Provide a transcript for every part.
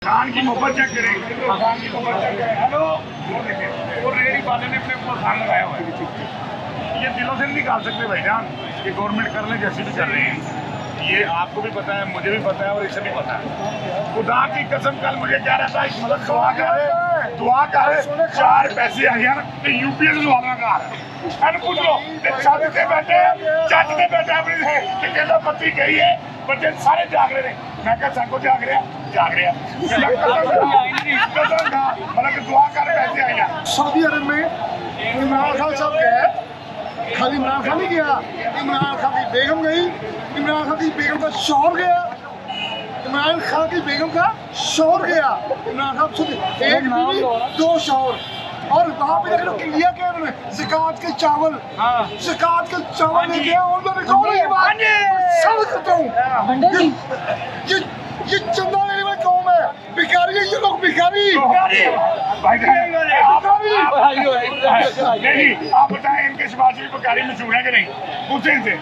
खान की मोहब्बत चेक करें, खान की मोहब्बत चेक करें। हेलो, वो देखिए, वो रेडी वाले ने अपने ऊपर खान लगाया हुआ है। ये दिलों से नहीं निकाल सकते भाईजान कि गवर्नमेंट कर ले जैसी भी कर रहे हैं। ये आपको भी पता है, मुझे भी पता है और इसे भी पता है। खुदा की कसम, कल मुझे क्या रहता है, मतलब दुआ कर 4 पैसे आ गया ना यूपीएस वाला का पूछ लो छत पे बैठे अपनी पत्ती गई है, बच्चे सारे जाग रहे हैं। मैं क्या सबको जाग रहे हैं मतलब दुआ कर पैसे आ गया। सऊदी अरब में इमरान खान साहब गए, खाली इमरान खान नहीं गया, इमरान खान की बेगम गई, इमरान खान की बेगम का शौहर गया, इमरान खान की बेगम का शौहर गया। इमरान खान खुद एक बीवी 2 शौहर। और वहाँ पे देखो लिया क्या उन्होंने, ज़कात के चावल, ज़कात के चावल लेके आए। और मैं रिकॉर्ड की बात सब करता हूँ, ये चंदा लेने वाली कौम है, भिखारी है ये लोग, भिखारी। नहीं, आप बताएं इनके सिवा भी भिखारी मशहूर है कि नहीं, पूछे इनसे।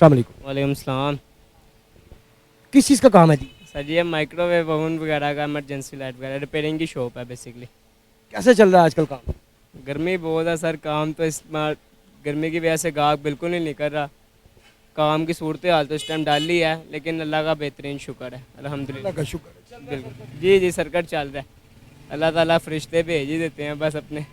वालेकुम सलाम। किस चीज़ का काम है जी? सर ये माइक्रोवेव ओवन वगैरह का, इमरजेंसी लाइट वगैरह रिपेयरिंग की शॉप है बेसिकली। कैसे चल रहा है आजकल काम? गर्मी बहुत है सर, काम तो इस बार गर्मी की वजह से गाहक बिल्कुल नहीं निकल रहा। काम की सूरत हाल तो इस टाइम डाली है, लेकिन अल्लाह का बेहतरीन शुक्र है, अल्हम्दुलिल्लाह। अल्लाह का शुक्र है। बिल्कुल जी सर्कट चल रहा है। अल्लाह ताला फरिश्ते भेज ही देते हैं बस अपने।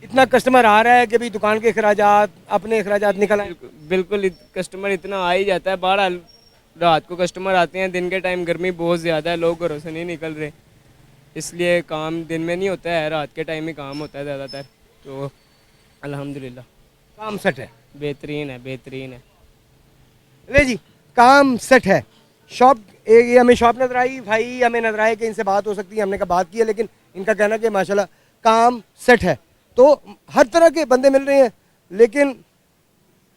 इतना कस्टमर आ रहा है कि भी दुकान के अखराजात, अपने अखराजात निकल आए। बिल्कुल कस्टमर इतना आ ही जाता है। बहरहाल रात को कस्टमर आते हैं, दिन के टाइम गर्मी बहुत ज़्यादा है, लोग घरों से नहीं निकल रहे, इसलिए काम दिन में नहीं होता है, रात के टाइम ही काम होता है ज़्यादातर। तो अल्हम्दुलिल्लाह काम सेट है, बेहतरीन है, बेहतरीन है। ले जी काम सेट है। शॉप ये हमें शॉप नजर आई, भाई हमें नजर आए कि इनसे बात हो सकती है, हमने कहा बात की है, लेकिन इनका कहना कि माशाल्लाह काम सेट है। तो हर तरह के बंदे मिल रहे हैं, लेकिन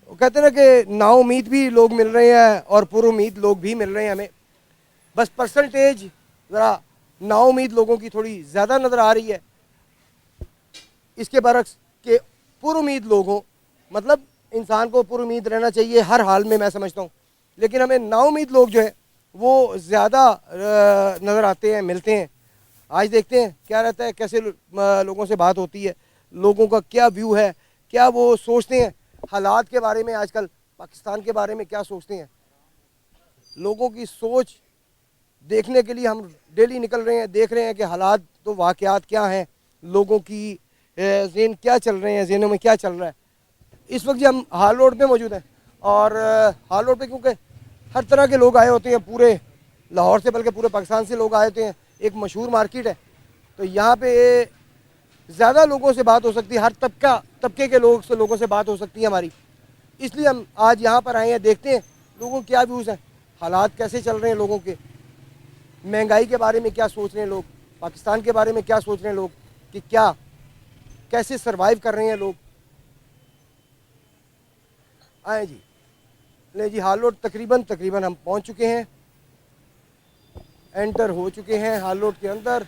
वो कहते हैं ना कि नाउम्मीद भी लोग मिल रहे हैं और पुरुम्मीद लोग भी मिल रहे हैं। हमें बस परसेंटेज ज़रा नाउम्मीद लोगों की थोड़ी ज़्यादा नज़र आ रही है, इसके बरक्स के पुरुम्मीद लोगों, मतलब इंसान को पुरुम्मीद रहना चाहिए हर हाल में, मैं समझता हूँ, लेकिन हमें नाउम्मीद लोग जो है वो ज़्यादा नज़र आते हैं, मिलते हैं। आज देखते हैं क्या रहता है, कैसे लोगों से बात होती है, लोगों का क्या व्यू है, क्या वो सोचते हैं हालात के बारे में, आजकल पाकिस्तान के बारे में क्या सोचते हैं। लोगों की सोच देखने के लिए हम डेली निकल रहे हैं, देख रहे हैं कि हालात तो वाक़यात क्या हैं, लोगों की ज़हन क्या चल रहे हैं, ज़हनों में क्या चल रहा है। इस वक्त जी हम हाल रोड पे मौजूद हैं, और हाल रोड पे क्योंकि हर तरह के लोग आए होते हैं, पूरे लाहौर से बल्कि पूरे पाकिस्तान से लोग आए होते हैं। एक मशहूर मार्केट है, तो यहाँ पे ज़्यादा लोगों से बात हो सकती है, हर तबके के लोगों से बात हो सकती है हमारी, इसलिए हम आज यहाँ पर आए हैं। देखते हैं लोगों के क्या व्यूज़ हैं, हालात कैसे चल रहे हैं लोगों के, महंगाई के बारे में क्या सोच रहे हैं लोग, पाकिस्तान के बारे में क्या सोच रहे हैं लोग, कि क्या कैसे सरवाइव कर रहे हैं लोग। आए जी, ले जी हाल रोड तकरीबन हम पहुँच चुके हैं, एंटर हो चुके हैं हाल रोड के अंदर,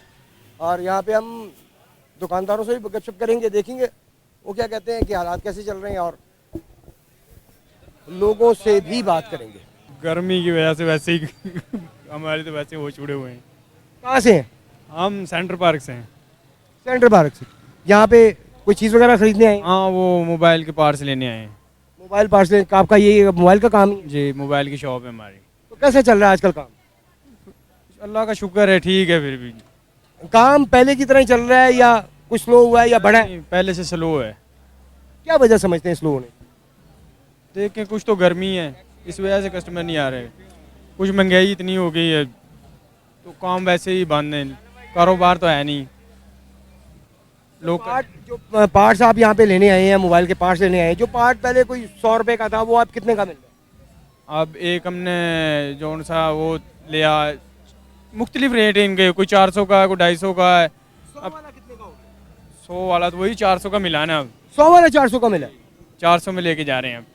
और यहाँ पे हम दुकानदारों से भी गपशप करेंगे, देखेंगे वो क्या कहते हैं कि हालात कैसे चल रहे हैं, और लोगों से भी बात करेंगे। गर्मी की वजह से वैसे ही हमारे तो वैसे होश उड़े हुए हैं। कहाँ से हैं? हम सेंटर पार्क से हैं। सेंटर पार्क से। यहाँ पे कोई चीज़ वगैरह खरीदने आए? हाँ, वो मोबाइल के पार्ट्स लेने आए हैं। मोबाइल पार्ट्स लेने? आपका ये मोबाइल का काम ही है? जी, मोबाइल की शॉप है हमारी। तो कैसे चल रहा है आजकल काम? अल्लाह का शुक्र है, ठीक है। फिर भी काम पहले की तरह ही चल रहा है या कुछ स्लो हुआ है या बढ़ा है? पहले से स्लो है। क्या वजह समझते हैं स्लो होने? देखें, कुछ तो गर्मी है, इस वजह से कस्टमर नहीं आ रहे, कुछ महंगाई इतनी हो गई है, तो काम वैसे ही बंद है, कारोबार तो है नहीं। लोग जो पार्ट्स आप यहाँ पे लेने आए हैं, मोबाइल के पार्ट्स लेने आए हैं, जो पार्ट पहले कोई 100 रुपए का था वो आप कितने का मिल रहा है? अब एक हमने जौन सा वो लिया, मुख्तलिफ रेट है इनके, कोई 400 का, कोई 250 का है। 100 वाला कितने का हो गया? 100 वाला तो वही 400 का मिला ना, अब 100 वाला 400 का मिला है। 400 में लेके जा रहे हैं। अब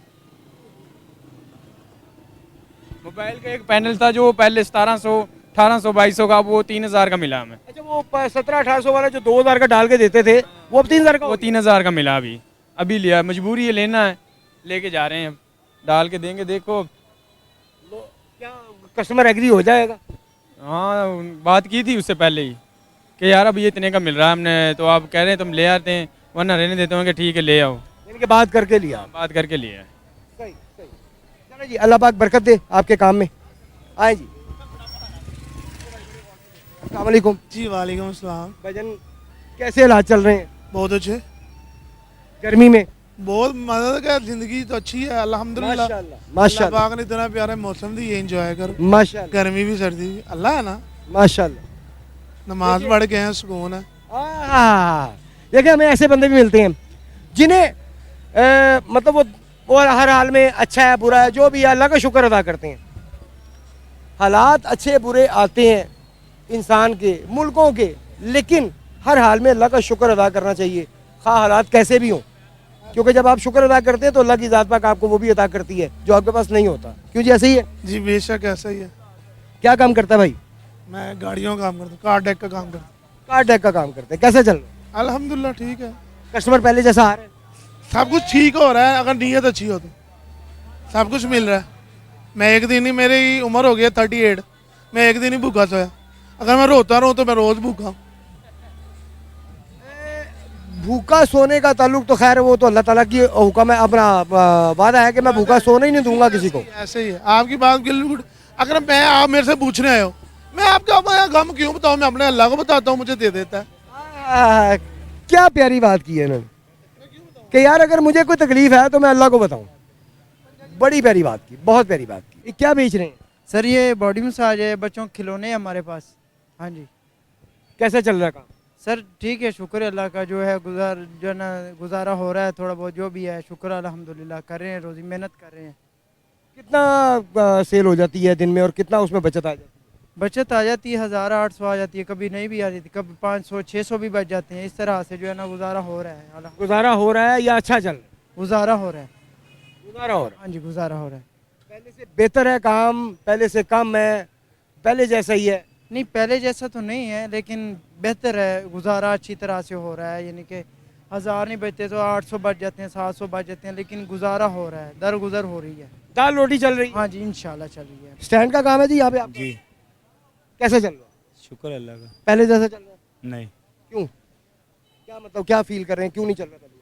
मोबाइल का एक पैनल था जो पहले 1700, 1800, 2200 का, वो 3000 का मिला हमें। अच्छा, वो 1700-1800 वाला जो 2000 का डाल के देते थे वो अब 3000 का वो 3000 का मिला। अभी लिया, मजबूरी है, लेना है, लेके जा रहे हैं, अब डाल के देंगे। देखो क्या कस्टमर एग्री हो जाएगा? हाँ, बात की थी उससे पहले ही कि यार अब ये इतने का मिल रहा है हमने, तो आप कह रहे हैं तुम ले आते हैं, वरना रहने देते होंगे, ठीक है ले आओ। इनके बात करके लिया। बात करके लिया है। सही सही। चलो जी, अल्लाह पाक बरकत दे आपके काम में। आए जी। अस्सलाम वालेकुम जी वालेकुम अस्सलाम। भाईजान, कैसे हालात चल रहे हैं बहुत अच्छे, गर्मी में? बहुत मजा का, जिंदगी तो अच्छी है अल्हम्दुलिल्लाह। माशाल्लाह अल्लाह माशाल्लाह पाक ने इतना प्यारा मौसम दी, ये एंजॉय करो, माशाल्लाह गर्मी भी सर्दी भी, अल्लाह है ना। माशाल्लाह। नमाज पढ़ के हैं, सुकून है। देखिए, हमें ऐसे बंदे भी मिलते हैं जिन्हें मतलब वो हर हाल में अच्छा है बुरा है जो भी है अल्लाह का शुक्र अदा करते हैं। हालात अच्छे बुरे आते हैं इंसान के, मुल्कों के, लेकिन हर हाल में अल्लाह का शुक्र अदा करना चाहिए, खा हालात कैसे भी हों, क्योंकि जब आप शुक्र अदा करते हैं तो अल्लाह की ज़ात पाक आपको वो भी अदा करती है जो आपके पास नहीं होता। क्यों जी, ऐसे ही है? जी बेशक ऐसा ही है। क्या काम करता है भाई? मैं गाड़ियों का काम करता हूँ, कार डेक का काम करता हूँ। कार डेक का काम करते हैं। कैसे चल रहा है? अल्हम्दुलिल्लाह ठीक है, कस्टमर पहले जैसा आ रहा है? सब कुछ ठीक हो रहा है, अगर नीयत अच्छी हो तो सब कुछ मिल रहा है। मैं एक दिन ही, मेरी उम्र हो गई है 38, मैं एक दिन ही भूखा सोया। अगर मैं रोता रहूँ तो मैं रोज़ भूखा हूँ। भूखा सोने का ताल्लुक तो खैर वो तो अल्लाह ताला की हुक्म है, अपना वादा है कि मैं भूखा सोने ही नहीं दूंगा किसी को। ऐसे ही है, आपकी बात बिल्कुल। अगर मैं, आप मेरे से पूछने आए हो, मैं आपका गम क्यों बताऊँ, मैं अपने अल्लाह को बताता हूँ, मुझे दे देता है। क्या प्यारी बात की है इन्होंने कि यार अगर मुझे कोई तकलीफ है तो मैं अल्लाह को बताऊं। बड़ी प्यारी बात की, बहुत प्यारी बात की। ये क्या बेच रहे हैं? सर ये बॉडी मसाज है, बच्चों के खिलौने हैं हमारे पास। हाँ जी। कैसा चल रहा है काम? सर ठीक है, शुक्र है अल्लाह का, जो है गुजारा हो रहा है, थोड़ा बहुत जो भी है शुक्र अल्हम्दुलिल्लाह, कर रहे हैं, रोज़ी मेहनत कर रहे हैं। कितना सेल हो जाती है दिन में और कितना उसमें बचत आ जाती है? बचत आ जाती है 1800 आ जाती है, कभी नहीं भी आ जाती, कभी 500 600 भी बच जाते हैं। इस तरह से जो है ना गुजारा हो रहा है। गुजारा हो रहा है या अच्छा चल रहा है? गुजारा हो रहा है। गुजारा हो रहा है। हाँ जी, गुजारा हो रहा है। पहले से बेहतर है काम, पहले से कम है, पहले जैसा ही है? नहीं, पहले जैसा तो नहीं है, लेकिन बेहतर है, गुजारा अच्छी तरह से हो रहा है। यानी कि 1000 नहीं बचते तो 800 बच जाते हैं, 700 बच जाते हैं, लेकिन गुजारा हो रहा है, दरगुजर हो रही है। दाल रोटी चल रही है? हाँ जी, इंशाल्लाह चल रही है। स्टैंड का काम है जी यहाँ पे आप? जी, कैसा चल रहा है? शुक्र अल्लाह का। पहले जैसा चल रहा है? नहीं, क्यों? क्या मतलब, क्या फील कर रहे हैं, क्यों नहीं चल रहा पहले?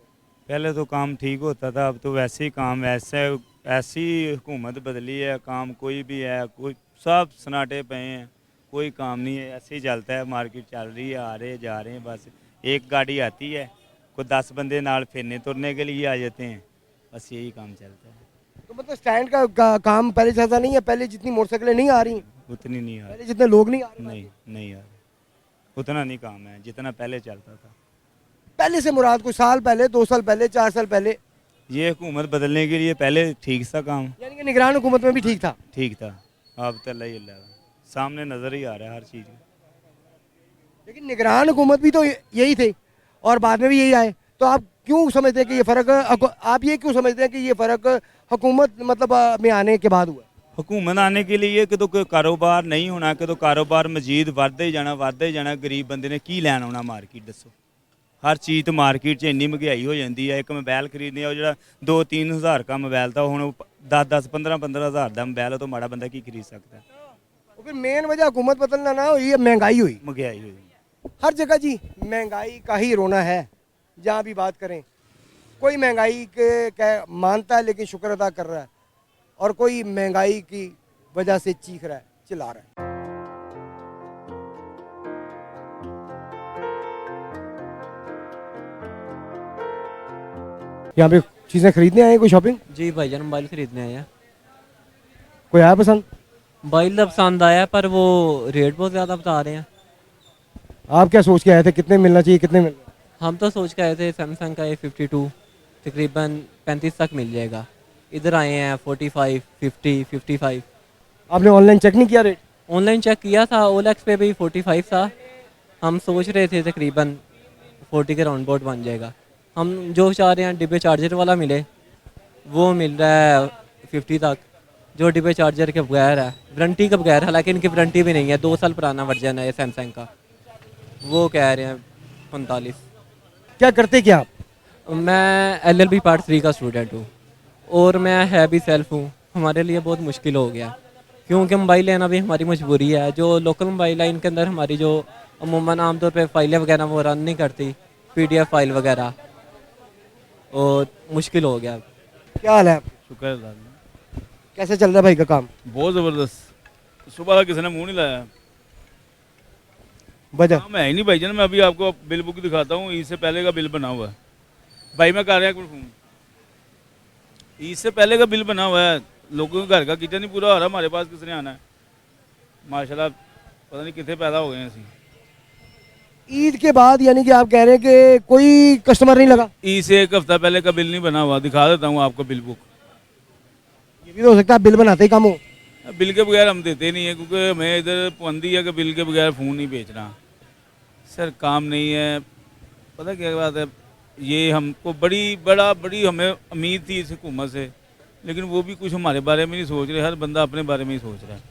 पहले तो काम ठीक होता था, अब तो वैसे ही काम, ऐसी हुकूमत बदली है, काम कोई भी है, कोई सब सन्नाटे पे हैं, कोई काम नहीं है, ऐसे ही चलता है। मार्केट चल रही है, आ रहे जा रहे हैं, बस एक गाड़ी आती है, कोई 10 बंदे नाल फिरने तुरने के लिए आ जाते हैं, बस यही काम चलता है। तो मतलब स्टैंड का काम पहले जैसा नहीं है? पहले जितनी मोटरसाइकिलें नहीं आ रही, उतनी नहीं आ पहले जितने लोग नहीं आ रहे? नहीं नहीं आ रही, उतना नहीं काम है जितना पहले चलता था। पहले से मुराद कोई साल पहले, 2 साल पहले, 4 साल पहले? ये हुकूमत बदलने के लिए पहले ठीक था काम, यानी कि निगरान हुकूमत में भी ठीक था? ठीक था। अब तो अल्लाह ही अल्लाह का सामने नज़र ही आ रहा है हर चीज़। लेकिन निगरान हुकूमत भी तो यही थे और बाद में भी यही आए, तो आप क्यों समझते हैं कि ये फ़र्क, आप ये क्यों समझते हैं कि ये फ़र्क हुकूमत मतलब में आने के बाद हुआ? हुकूमत आने के लिए कि तो कोई कारोबार नहीं होना, कि तो कारोबार मजीद बढ़ता ही जाना, गरीब बंदे ने की लैन आना मार्केट, दसो। हर चीज़ तो मार्केट च इन्नी महंगाई हो जाती है। एक मोबाइल खरीदने जो 2-3 हज़ार का मोबाइल था, हूँ 10-10 15-15 हज़ार का मोबाइल है, तो माड़ा बंदा की खरीद सकता है। तो फिर मेन वजह हुकूमत बदलना ना हो, ये महंगाई हुई। महंगाई हुई हर जगह जी महंगाई का ही रोना है, जहाँ भी बात करें। कोई महंगाई के मानता है लेकिन शुक्र अदा कर रहा है, और कोई महंगाई की वजह से चीख रहा है, चिल्ला रहा है। यहाँ पे चीज़ें खरीदने आए हैं, कोई शॉपिंग? जी भाईजान, मोबाइल खरीदने आए हैं। कोई आया पसंद? मोबाइल तो पसंद आया पर वो रेट बहुत ज़्यादा बता रहे हैं। आप क्या सोच के आए थे, कितने मिलना चाहिए, कितने मिल रहे हैं? हम तो सोच के आए थे सैमसंग का A52 तकरीबन 35 तक मिल जाएगा। इधर आए हैं 45, 50, 55। आपने ऑनलाइन चेक नहीं किया रेट? ऑनलाइन चेक किया था, OLX पे भी 45 था। हम सोच रहे थे तकरीबन 40 के राउंड अबाउट बन जाएगा। हम जो चाह रहे हैं डिब्बे चार्जर वाला मिले, वो मिल रहा है 50 तक। जो डिब्बे चार्जर के बगैर है, वारंटी के बगैर, हालांकि इनकी वारंटी भी नहीं है, 2 साल पुराना वर्जन है ये सैमसंग का, वो कह रहे हैं 45। क्या करते क्या आप? मैं LLB पार्ट 3 का स्टूडेंट हूँ और मैं है भी सेल्फ हूँ। हमारे लिए बहुत मुश्किल हो गया क्योंकि मोबाइल लेना भी हमारी मजबूरी है। जो लोकल मोबाइल है इनके अंदर हमारी जो अमूमन आमतौर पे फाइलें वगैरह वो रन नहीं करती, PDF फाइल वगैरह, और मुश्किल हो गया। क्या हाल है आपका? शुक्र है अल्लाह का। कैसे चल रहा है भाई का काम? बहुत ज़बरदस्त। सुबह का किसी ने मुंह नहीं लाया। वजह? हाँ, मैं ही नहीं भाईजान, मैं अभी आपको बिल बुक दिखाता हूँ। ईद से पहले का बिल बना हुआ है भाई, मैं कर रहा हूँ। ईद से पहले का बिल बना हुआ है। लोगों के घर का किचन नहीं पूरा हो रहा, हमारे पास किसने आना है? माशाल्लाह पता नहीं कितने पैदा हो गए हैं ऐसे। ईद के बाद यानी कि आप कह रहे हैं कि कोई कस्टमर नहीं लगा? ईद से 1 हफ्ता पहले का बिल नहीं बना हुआ, दिखा देता हूँ आपको बिल बुक। ये भी तो हो सकता है बिल बनाते ही कम हो। बिल के बगैर हम देते नहीं है, क्योंकि हमें इधर पाबंदी है कि बिल के बगैर फ़ोन नहीं बेचना। सर काम नहीं है, पता क्या बात है, ये हमको बड़ी हमें उम्मीद थी इस हुकूमत से, लेकिन वो भी कुछ हमारे बारे में नहीं सोच रहे। हर बंदा अपने बारे में ही सोच रहा है।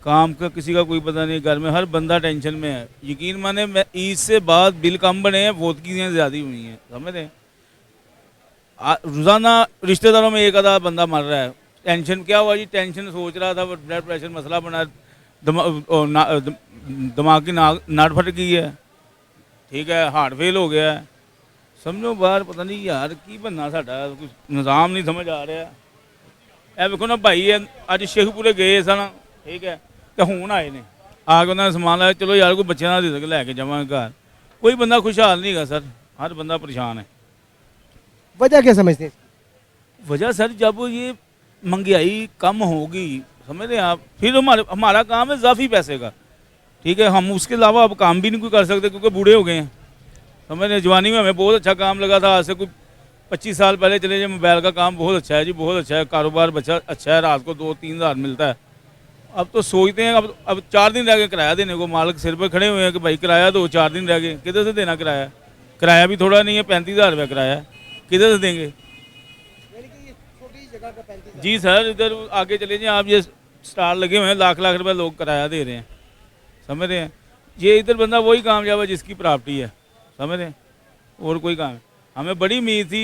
काम का किसी का कोई पता नहीं, घर में हर बंदा टेंशन में है। यकीन माने मैं ईद से बाद बिल कम बने हैं, फौतगियाँ ज़्यादा हुई हैं, समझ रहे हैं? रोज़ाना रिश्तेदारों में एक आधा बंदा मर रहा है। टेंशन क्या हुआ जी? टेंशन सोच रहा था, ब्लड प्रेशर मसला बना, दिमाग की नाड़ फट गई है, ठीक है, हार्ट फेल हो गया है, समझो बाहर पता नहीं यार की बनना साडा, कुछ निज़ाम नहीं समझ आ रहा। ਇਹ ਵੇਖੋ ਨਾ ਭਾਈ ਅੱਜ ਸ਼ੇਖਪੁਰੇ ਗਏ ਸਨ, ਠੀਕ ਹੈ, ਤੇ ਹੁਣ ਆਏ ਨੇ, ਆ ਕੇ ਉਹਨਾਂ ਨੇ ਸਮਾਨ ਲਾਇਆ, ਚਲੋ ਯਾਰ ਕੋਈ ਬੱਚਿਆਂ ਦਾ ਰਿਜ਼ਕ ਲੈ ਕੇ ਜਾਵਾਂਗੇ ਘਰ। ਕੋਈ ਬੰਦਾ ਖੁਸ਼ਹਾਲ ਨਹੀਂ ਹੈਗਾ ਸਰ, हर बंदा परेशान है। वजह क्या समझते हैं? वजह सर जब ये महंगाई कम होगी, समझ रहे हैं आप, फिर हमारा काम है इजाफी पैसे का, ठीक है, हम उसके अलावा अब काम भी नहीं कोई कर सकते क्योंकि बूढ़े हो गए हैं, समझ रहे हैं। जवानी में हमें बहुत अच्छा काम लगा था, आज से कोई 25 साल पहले चले जाए, मोबाइल का काम बहुत अच्छा है जी, बहुत अच्छा है, कारोबार बच्चा अच्छा है, रात को 2-3 हज़ार मिलता है। अब तो सोचते हैं अब 4 दिन रह गए किराया देने को, मालिक सिर पर खड़े हुए हैं कि भाई किराया दो, 4 दिन रह गए, किधर से देना किराया? किराया भी थोड़ा नहीं है, 35,000 रुपया किराया, किधर से देंगे? जी सर, इधर आगे चले जाए आप, ये स्टार लगे हुए हैं, लाख लाख रुपए लोग किराया दे रहे हैं, समझ रहे हैं। ये इधर बंदा वही कामयाब है जिसकी प्रॉपर्टी है, समझ रहे हैं, और कोई काम है। हमें बड़ी उम्मीद थी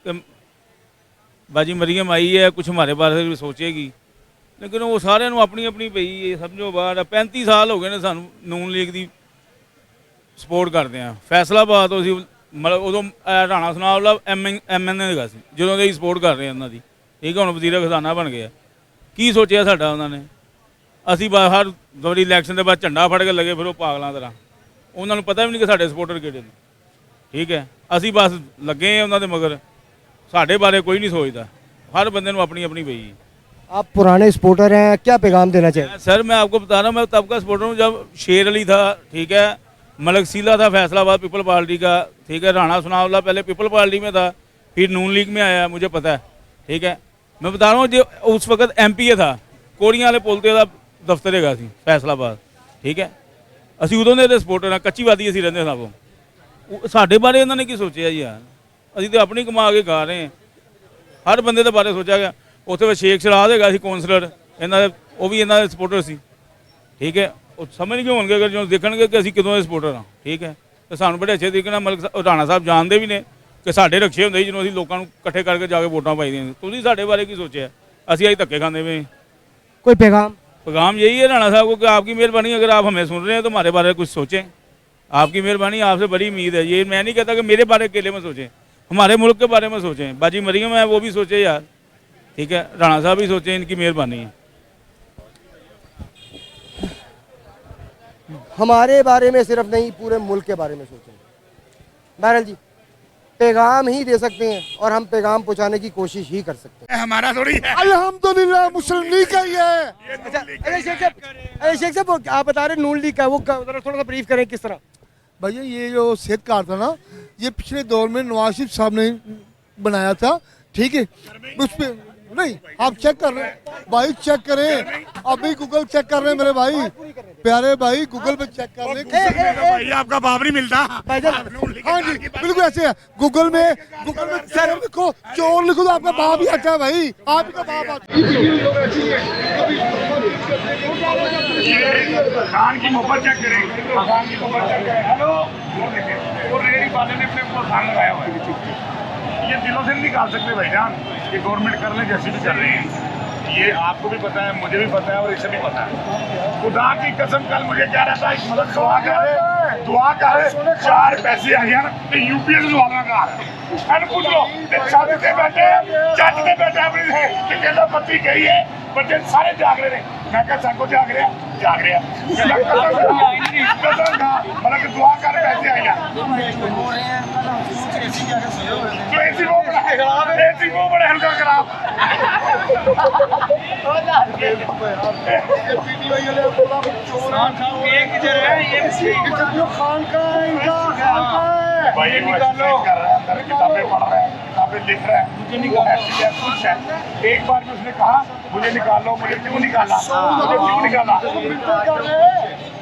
कि बाजी मरियम आई है, कुछ हमारे बारे में सोचेगी, लेकिन वो सारे अपनी अपनी पई है, समझो बाहर 35 साल हो गए ने सानू नून लीग की सपोर्ट करते हैं। फैसलाबाद तो मतलब उदों राणा सनावला MN ਹੈਗਾ ਸੀ ਜਦੋਂ ਦੇ ਸਪੋਰਟ ਕਰ ਰਹੇ ਹਾਂ ਉਹਨਾਂ ਦੀ, ਠੀਕ ਹੈ, ਹੁਣ ਵਜ਼ੀਰ ਖਜ਼ਾਨਾ ਬਣ ਗਿਆ। ਕੀ ਸੋਚਿਆ ਸਾਡਾ ਉਹਨਾਂ ਨੇ? ਅਸੀਂ ਹਰ ਵਾਰੀ ਇਲੈਕਸ਼ਨ ਦੇ ਬਾਅਦ ਝੰਡਾ ਫੜ ਕੇ ਲੱਗੇ ਫਿਰ ਉਹ ਪਾਗਲਾਂ ਤਰ੍ਹਾਂ, ਉਹਨਾਂ ਨੂੰ ਪਤਾ ਵੀ ਨਹੀਂ ਕਿ ਸਾਡੇ ਸਪੋਰਟਰ ਕਿਹੜੇ ਨੇ, ਠੀਕ ਹੈ। ਅਸੀਂ ਬਸ ਲੱਗੇ ਹਾਂ ਉਹਨਾਂ ਦੇ ਮਗਰ, ਸਾਡੇ ਬਾਰੇ ਕੋਈ नहीं सोचता, हर बंदे ਨੂੰ अपनी अपनी पई। आप पुराने सपोर्टर हैं, क्या पैगाम देना चाहिए? सर मैं आपको बता रहा हूँ, मैं तब का सपोर्टर हूँ जब शेर अली था, ठीक है, मलक सीला था फैसलाबाद पीपल पार्टी का, ठीक है, राणा सनावला पहले पीपल पार्टी में था, फिर नून लीग में आया, मुझे पता है, ठीक है। मैं बता रहा हूँ जो उस वक्त MPA था, कोड़ियाँ वाले पुल ते दफ्तर हैगा सी फैसलाबाद, ठीक है, ਅਸੀਂ ਉਦੋਂ ਦੇ ਸਪੋਰਟਰ ਹਾਂ, ਕੱਚੀ ਵਾਦੀ ਅਸੀਂ ਰਹਿੰਦੇ ਸਭ। ਸਾਡੇ ਬਾਰੇ ਇਹਨਾਂ ਨੇ ਕੀ ਸੋਚਿਆ ਜੀ ਯਾਰ? ਅਸੀਂ ਤਾਂ ਆਪਣੀ ਕਮਾ ਕੇ ਖਾ ਰਹੇ ਹਾਂ, ਹਰ ਬੰਦੇ ਦੇ ਬਾਰੇ ਸੋਚਿਆ ਗਿਆ। ਉੱਥੇ ਸ਼ੇਖ ਸ਼ਰਾਦ ਹੈਗਾ ਸੀ ਕੌਂਸਲਰ, ਇਹਨਾਂ ਦੇ ਉਹ ਵੀ ਇਹਨਾਂ ਦੇ ਸਪੋਰਟਰ ਸੀ, ਠੀਕ ਹੈ। ਉਹ ਸਮਝ ਕਿਉਂ ਹੋਣਗੇ ਅਗਰ ਜਦੋਂ ਦੇਖਣਗੇ ਕਿ ਅਸੀਂ ਕਿਦੋਂ ਦੇ ਸਪੋਰਟਰ ਹਾਂ, ਠੀਕ ਹੈ, ਤੇ ਸਾਨੂੰ ਬੜੇ ਅੱਛੇ ਤਰੀਕੇ ਨਾਲ ਮਲਕ ਰਾਣਾ ਸਾਹਿਬ ਜਾਣਦੇ ਵੀ ਨੇ ਕਿ ਸਾਡੇ ਰਕਸ਼ੇ ਹੁੰਦੇ ਜਦੋਂ ਅਸੀਂ ਲੋਕਾਂ ਨੂੰ ਇਕੱਠੇ ਕਰਕੇ ਜਾ ਕੇ ਵੋਟਾਂ ਪਾਈਆਂ। ਤੁਸੀਂ ਸਾਡੇ ਬਾਰੇ ਕੀ ਸੋਚਿਆ? ਅਸੀਂ ਅੱਜ ਧੱਕੇ ਖਾਂਦੇ ਪਏ। कोई पैगाम? पैगाम यही है राणा साहब को कि आपकी मेहरबानी, अगर आप हमें सुन रहे हैं तो हमारे बारे में कुछ सोचें। आपकी मेहरबानी, आपसे बड़ी उम्मीद है। ये मैं नहीं कहता कि मेरे बारे अकेले में सोचें, हमारे मुल्क के बारे में सोचें। बाजी मरियम है वो भी सोचे यार, ठीक है, राणा साहब भी सोचें, इनकी मेहरबानी है। हमारे बारे में सिर्फ नहीं, पूरे मुल्क के बारे में सोचें। बहरहाल जी, पैगाम ही दे सकते हैं और हम पैगाम पहुंचाने की कोशिश ही कर सकते हैं। हमारा थोड़ी है। अल्हम्दुलिल्लाह मुस्लिम लीग का ही है। अच्छा, शेख साहब आप बता रहे नून लीग का, वो थोड़ा सा ब्रीफ करें किस तरह। भैया ये जो सेहत कार्ड था ना, ये पिछले दौर में नवाज शरीफ साहब ने बनाया था, ठीक है। उस पे नहीं, आप चेक कर रहे हैं भाई, चेक करें, अभी गूगल चेक कर रहे हैं मेरे भाई, प्यारे भाई, गूगल पे चेक कर रहे हैं। भाई आपका बाप नहीं मिलता। हाँ जी बिल्कुल ऐसे है, गूगल में सर लिखो, चोर लिखो तो आपका बाप ही आता है भाई, आप ही का बाप आता है। खान की मोहब्बत चेक करें, खान की मोहब्बत चेक करें। हेलो, वो रेडी वाले ने अपने ऊपर खान लगाया हुआ है। ये दिलों से नहीं निकाल सकते भाईजान कि गवर्नमेंट कर ले जैसी भी कर रहे हैं। ये आपको भी पता है, मुझे भी पता है और इसे भी पता है। खुदा की कसम कल मुझे क्या रहता है, मतलब दुआ कर 4 पैसे आ गया ना तो यूपीएस वाला का है। पूछ लो छत पे बैठे अपनी कहना पत्ती गई है, बच्चे सारे जाग रहे हैं। मैं क्या सबको जाग रहा मतलब दुआ कर पैसे आएगा तो ऐसी वो बड़े हल्का खराब। भाई किताबें पढ़ रहे हैं, किताबें लिख रहे हैं, खुश है। एक बार भी उसने कहा मुझे निकालो, मुझे क्यों निकाला, मुझे क्यों निकाला,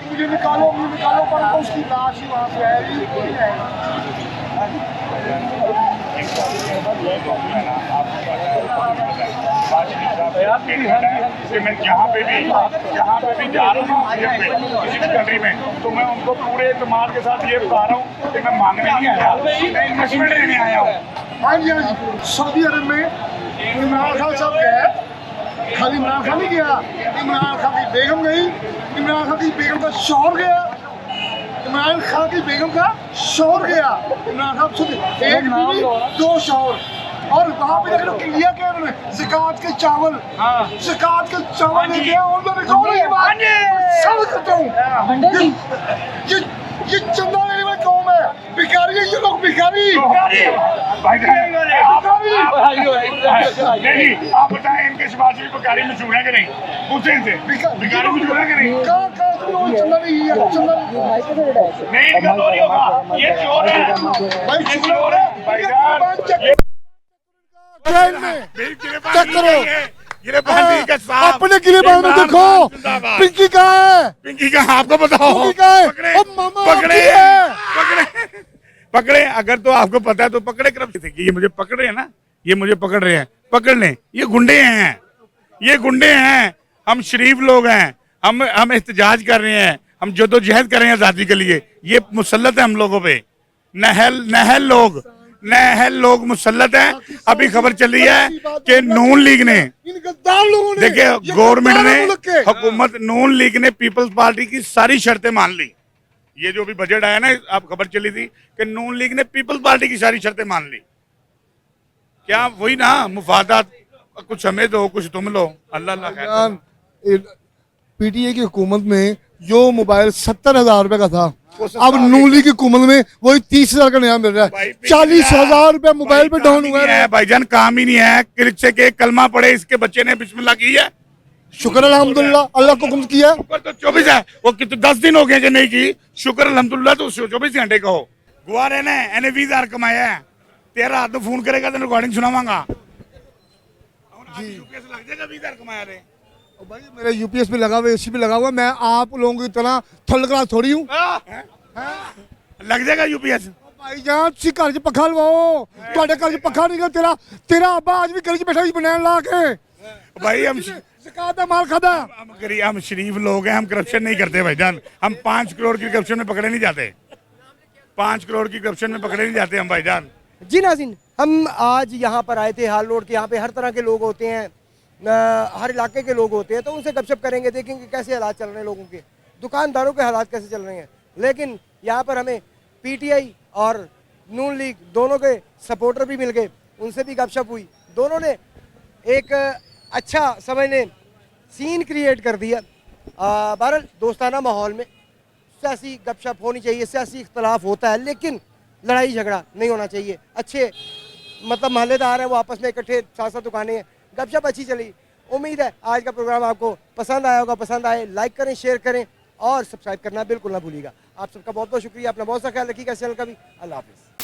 मुझे निकालो पर उसकी लाश ही वहाँ पे कि मैं जहाँ पे भी जा रहा हूँ किसी भी कंट्री में, तो मैं उनको पूरे इत्मीनान के साथ ये बता रहा हूँ कि मैं मांगने नहीं आया, मैं इन्वेस्टमेंट लेने आया हूँ। हाँ जी, हाँ जी। सऊदी अरब में इमरान खान साहब गए, खाली इमरान खान नहीं गया, इमरान खान की बेगम गई, इमरान खान की बेगम का शौहर गया, इमरान खान की बेगम का शौहर गया, इमरान खान खुद एक बीवी 2 शौहर। और वहाँ पे देखो लिया क्या उन्होंने, ज़कात के चावल, ज़कात के चावल लेके और मैं रिकॉर्ड की बात सब करता हूँ। ये चंदा लेने वाली कौम है, भिखारी है ये लोग, भिखारी। नहीं आप बताएं इनके शिवाजी भी भिखारी मशहूर है कि नहीं, पूछे इनसे भिखारी मशहूर है कि नहीं। चंदा नहीं है, चंदा नहीं इनका तो नहीं होगा, ये चोर है भाई, चोर है भाईजान। चेक करो अपने गिरेबान में, देखो पिंकी कहाँ है, पिंकी कहाँ आपको बताओ, पकड़े अगर तो आपको पता है तो पकड़े। करप्शन ये मुझे पकड़ रहे हैं ना, ये मुझे पकड़ रहे हैं, पकड़ लें, ये गुंडे हैं, ये गुंडे हैं। हम शरीफ लोग हैं, हम एहतजाज कर रहे हैं, हम जद्दोजहद कर रहे हैं आज़ादी के लिए, ये मुसल्लत है हम लोगों पे। नहल लोग मुसल्लत हैं। अभी खबर चली है कि नून लीग ने, देखिए गवर्नमेंट ने, हुकूमत नून लीग ने पीपल्स पार्टी की सारी शर्तें मान ली। ये जो भी बजट आया ना, आप खबर चली थी कि नून लीग ने पीपल्स पार्टी की सारी शर्तें मान ली। क्या वही ना मुफादात, कुछ हमें दो कुछ तुम लो, अल्लाह। पीटीए की हुकूमत में जो मोबाइल 70,000 रुपए का था, अब नून लीग की हुकूमत में वही 30,000 का नया मिल रहा है। 40,000 रुपए मोबाइल पे डाउन हुआ है भाईजान, काम ही नहीं है। रिक्शे के कलमा पड़े, इसके बच्चे ने बिस्मिल्लाह की है, शुक्र अल्हम्दुलिल्लाह, अल्लाह को हुक्म किया। शुक्र तो 24 है, वो कितने 10 दिन हो गए जो नहीं की, शुक्र अल्हम्दुलिल्लाह तो 24 घंटे का हो। गुआ रहे ने एने 20,000 कमाया है, तेरा हाथ तो फोन करेगा तो रिकॉर्डिंग सुनावांगा जी। लग जाएगा 20,000 कमाया रे भाई, मेरे यूपीएस पे लगा हुआ, एसी पे लगा हुआ, मैं आप लोगों की तरह थर्ड क्लास थोड़ी हूँ। लग जाएगा यूपीएस भाईजान, तुम घर च पखा लवाओ, ਤੁਹਾਡੇ घर च पखा नहीं गा, तेरा अब्बा आज भी गली च बैठा बनैन ला के। भाई हम ज़कात दा माल खाता, हम शरीफ लोग हैं, हम करप्शन नहीं करते भाईजान। हम 5 करोड़ की करप्शन में पकड़े नहीं जाते, 5 करोड़ की करप्शन में पकड़े नहीं जाते हम भाईजान। जी नाज़रीन, हम आज यहाँ पर आए थे हाल रोड के, यहाँ पे हर तरह के लोग होते हैं, हर इलाके के लोग होते हैं, तो उनसे गपशप करेंगे, देखेंगे कैसे हालात चल रहे हैं लोगों के, दुकानदारों के हालात कैसे चल रहे हैं। लेकिन यहाँ पर हमें पीटीआई और नून लीग दोनों के सपोर्टर भी मिल गए, उनसे भी गपशप हुई। दोनों ने एक अच्छा समझने सीन क्रिएट कर दिया। बहरहाल दोस्ताना माहौल में सियासी गपशप होनी चाहिए, सियासी इख्तलाफ होता है, लेकिन लड़ाई झगड़ा नहीं होना चाहिए। अच्छे मतलब मोहल्लेदार हैं, वो आपस में इकट्ठे 7-7 दुकानें हैं, गपशप अच्छी चली। उम्मीद है आज का प्रोग्राम आपको पसंद आया होगा। पसंद आए लाइक करें, शेयर करें और सब्सक्राइब करना बिल्कुल ना भूलिएगा। आप सबका बहुत बहुत शुक्रिया। अपना बहुत सा ख्याल रखिएगा। इस चैनल का भी। अल्लाह हाफिज़।